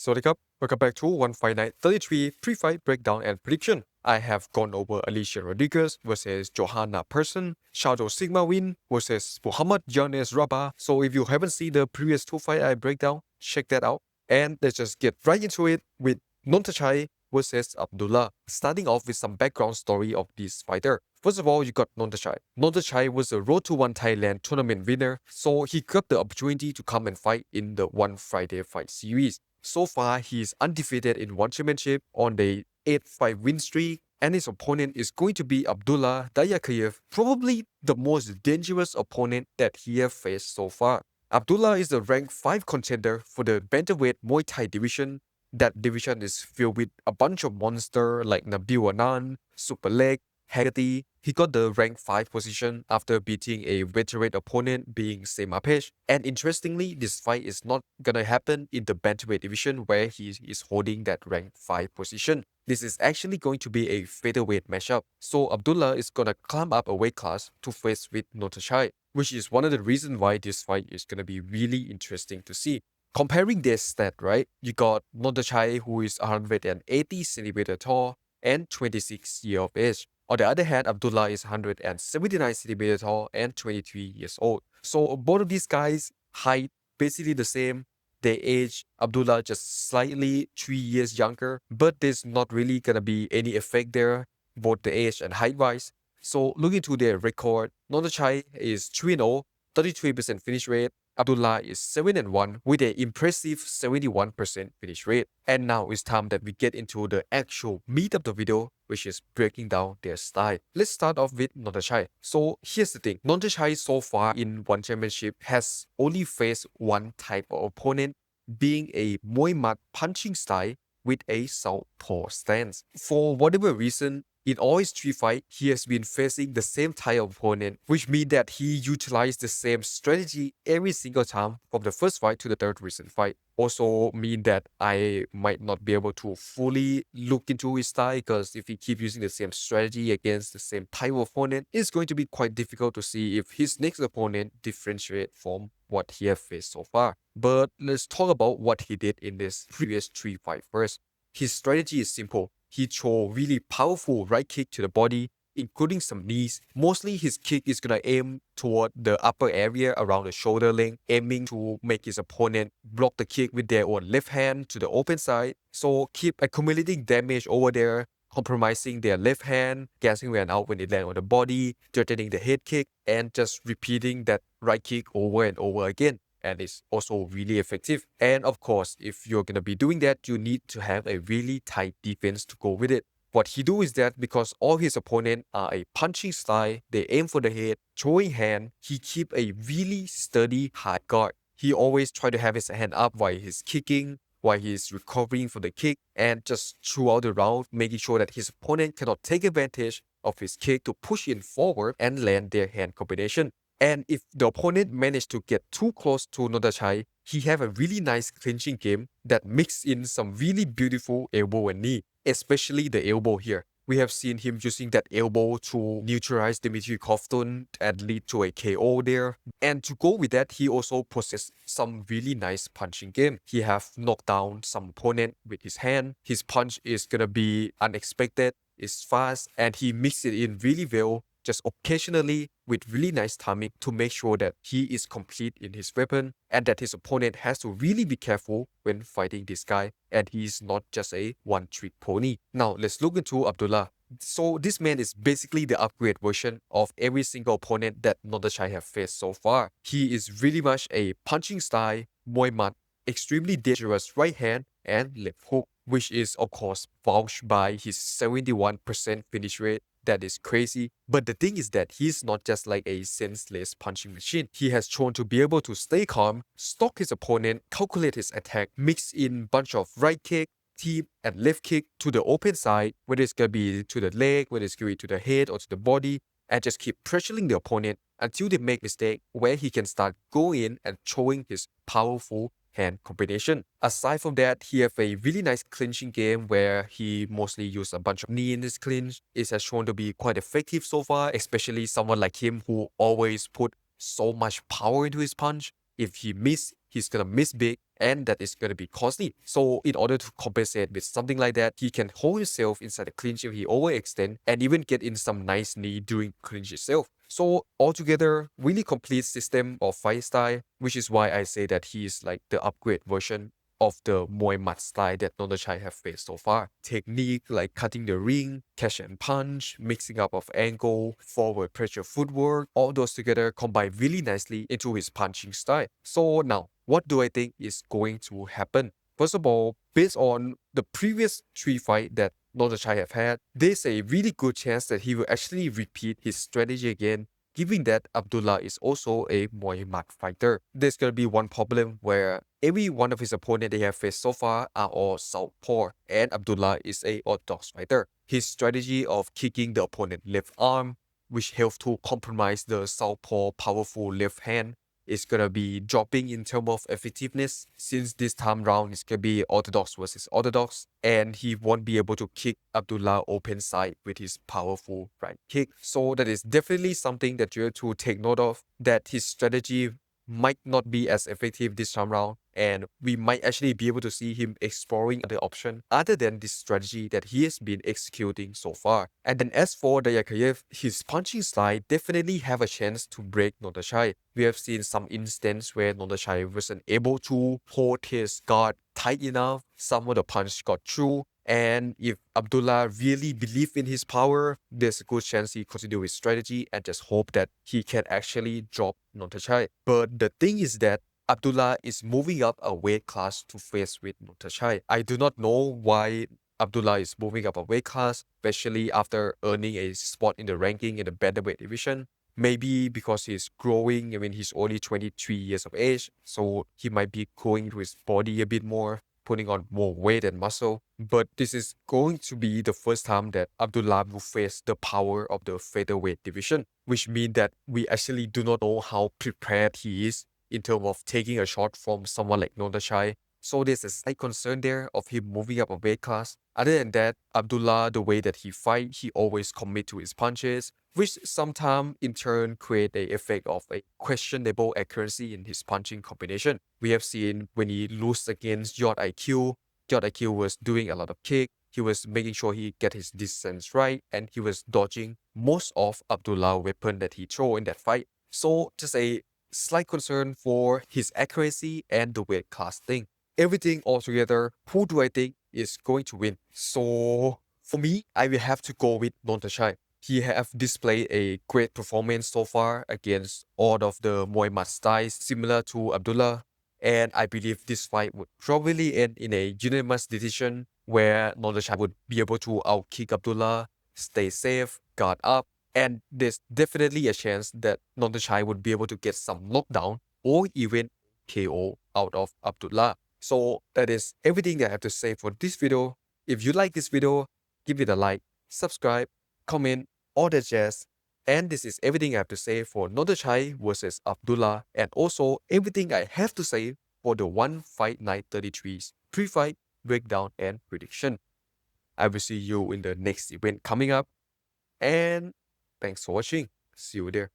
Swadikap, welcome back to 1 Fight Night 33 pre-fight breakdown and prediction. I have gone over Alicia Rodriguez versus Johanna Persson, Shadow Sigma Win versus Muhammad Yanes Rabah. So if you haven't seen the previous two fight I break down, check that out. And let's just get right into it with Nontachai versus Abdulla. Starting off with some background story of this fighter. First of all, you got Nontachai. Nontachai was a Road to One Thailand tournament winner, so he got the opportunity to come and fight in the One Friday Fight series. So far, he is undefeated in one championship on the 8-fight win streak, and his opponent is going to be Abdulla Dayakaev, probably the most dangerous opponent that he has faced so far. Abdulla is the ranked 5 contender for the bantamweight Muay Thai division. That division is filled with a bunch of monsters like Jitmuangnon, Super Leg, Haggerty. He got the rank 5 position after beating a veteran opponent being Semapesh. And interestingly, this fight is not gonna happen in the bantamweight division where he is holding that rank 5 position. This is actually going to be a featherweight matchup. So Abdulla is gonna climb up a weight class to face with Nontachai, which is one of the reasons why this fight is gonna be really interesting to see. Comparing their stat, right? You got Nontachai, who is 180 centimeter tall and 26 years of age. On the other hand, Abdulla is 179 centimeters tall and 23 years old. So both of these guys, height basically the same. Their age, Abdulla just slightly 3 years younger, but there's not really gonna be any effect there, both the age and height wise. So looking to their record, Nontachai is 3-0, 33% finish rate. Abdulla is 7-1 with an impressive 71% finish rate. And now it's time that we get into the actual meat of the video, which is breaking down their style. Let's start off with Nontachai. So here's the thing, Nontachai so far in one championship has only faced one type of opponent, being a Muay mat punching style with a southpaw stance. For whatever reason, in all his 3 fights, he has been facing the same type of opponent, which means that he utilized the same strategy every single time from the first fight to the third recent fight. Also mean that I might not be able to fully look into his style, because if he keep using the same strategy against the same type of opponent, it's going to be quite difficult to see if his next opponent differentiate from what he has faced so far. But let's talk about what he did in this previous 3 fights first. His strategy is simple. He throw really powerful right kick to the body, including some knees. Mostly his kick is gonna aim toward the upper area around the shoulder length, aiming to make his opponent block the kick with their own left hand to the open side. So keep accumulating damage over there, compromising their left hand, gassing when out when it lands on the body, threatening the head kick, and just repeating that right kick over and over again. And it's also really effective. And of course, if you're gonna be doing that, you need to have a really tight defense to go with it. What he do is that because all his opponents are a punching style, they aim for the head, throwing hand, he keep a really sturdy hard guard. He always try to have his hand up while he's kicking, while he's recovering from the kick, and just throughout the round, making sure that his opponent cannot take advantage of his kick to push in forward and land their hand combination. And if the opponent managed to get too close to Nontachai, he have a really nice clinching game that mix in some really beautiful elbow and knee, especially the elbow here. We have seen him using that elbow to neutralize Dmitry Kovtun and lead to a KO there. And to go with that, he also possesses some really nice punching game. He have knocked down some opponent with his hand. His punch is gonna be unexpected, it's fast, and he mixed it in really well, just occasionally with really nice timing to make sure that he is complete in his weapon and that his opponent has to really be careful when fighting this guy, and he's not just a one-trick pony. Now let's look into Abdulla. So this man is basically the upgrade version of every single opponent that Nontachai have faced so far. He is really much a punching style, Muay mat, extremely dangerous right hand and left hook, which is of course vouched by his 71% finish rate. That is crazy. But the thing is that he's not just like a senseless punching machine. He has shown to be able to stay calm, stalk his opponent, calculate his attack, mix in bunch of right kick, tip, and left kick to the open side, whether it's gonna be to the leg, whether it's gonna be to the head or to the body, and just keep pressuring the opponent until they make mistake where he can start going in and throwing his powerful hand combination. Aside from that, he have a really nice clinching game where he mostly use a bunch of knee in his clinch. It has shown to be quite effective so far, especially someone like him who always put so much power into his punch. If he miss, he's gonna miss big, and that is gonna be costly. So in order to compensate with something like that, he can hold himself inside the clinch if he overextend and even get in some nice knee during clinch itself. So altogether, really complete system of fight style, which is why I say that he is like the upgrade version of the Muay mat style that Nontachai have faced so far. Technique like cutting the ring, catch and punch, mixing up of angle, forward pressure footwork, all those together combine really nicely into his punching style. So now, what do I think is going to happen? First of all, based on the previous 3 fights that Nontachai have had, there's a really good chance that he will actually repeat his strategy again, given that Abdulla is also a Muay mat fighter. There's gonna be one problem where every one of his opponents they have faced so far are all southpaw, and Abdulla is a orthodox fighter. His strategy of kicking the opponent's left arm, which helps to compromise the southpaw powerful left hand, is gonna be dropping in terms of effectiveness, since this time round it's gonna be orthodox versus orthodox, and he won't be able to kick Abdullah open side with his powerful right kick. So that is definitely something that you have to take note of, that his strategy might not be as effective this time round, and we might actually be able to see him exploring other option other than this strategy that he has been executing so far. And then as for Dayakaev, his punching style definitely have a chance to break Nontachai. We have seen some instance where Nontachai wasn't able to hold his guard tight enough, some of the punch got through, and if Abdullah really believe in his power, there's a good chance he continue his strategy and just hope that he can actually drop Nontachai. But the thing is that Abdullah is moving up a weight class to face with Nontachai. I do not know why Abdullah is moving up a weight class, especially after earning a spot in the ranking in the bantamweight division. Maybe because he's growing, I mean, he's only 23 years of age, so he might be growing into his body a bit more, putting on more weight and muscle. But this is going to be the first time that Abdullah will face the power of the featherweight division, which means that we actually do not know how prepared he is in terms of taking a shot from someone like Nontachai. So there's a slight concern there of him moving up a weight class. Other than that, Abdullah, the way that he fight, he always commit to his punches, which sometimes in turn create a effect of a questionable accuracy in his punching combination. We have seen when he lost against Yod IQ was doing a lot of kick, he was making sure he get his distance right, and he was dodging most of Abdullah's weapon that he throw in that fight. So just a slight concern for his accuracy and the weight class thing. Everything altogether, who do I think is going to win? So for me, I will have to go with Nontachai. He have displayed a great performance so far against all of the Muay mat styles similar to Abdullah, and I believe this fight would probably end in a unanimous decision where Nontachai would be able to outkick Abdullah, stay safe, guard up, and there's definitely a chance that Nontachai would be able to get some knockdown or even KO out of Abdullah. So that is everything that I have to say for this video. If you like this video, give it a like, subscribe, comment, all that jazz. And this is everything I have to say for Nontachai versus Abdullah, and also everything I have to say for the One Fight Night 33's pre-fight breakdown and prediction. I will see you in the next event coming up, and thanks for watching. See you there.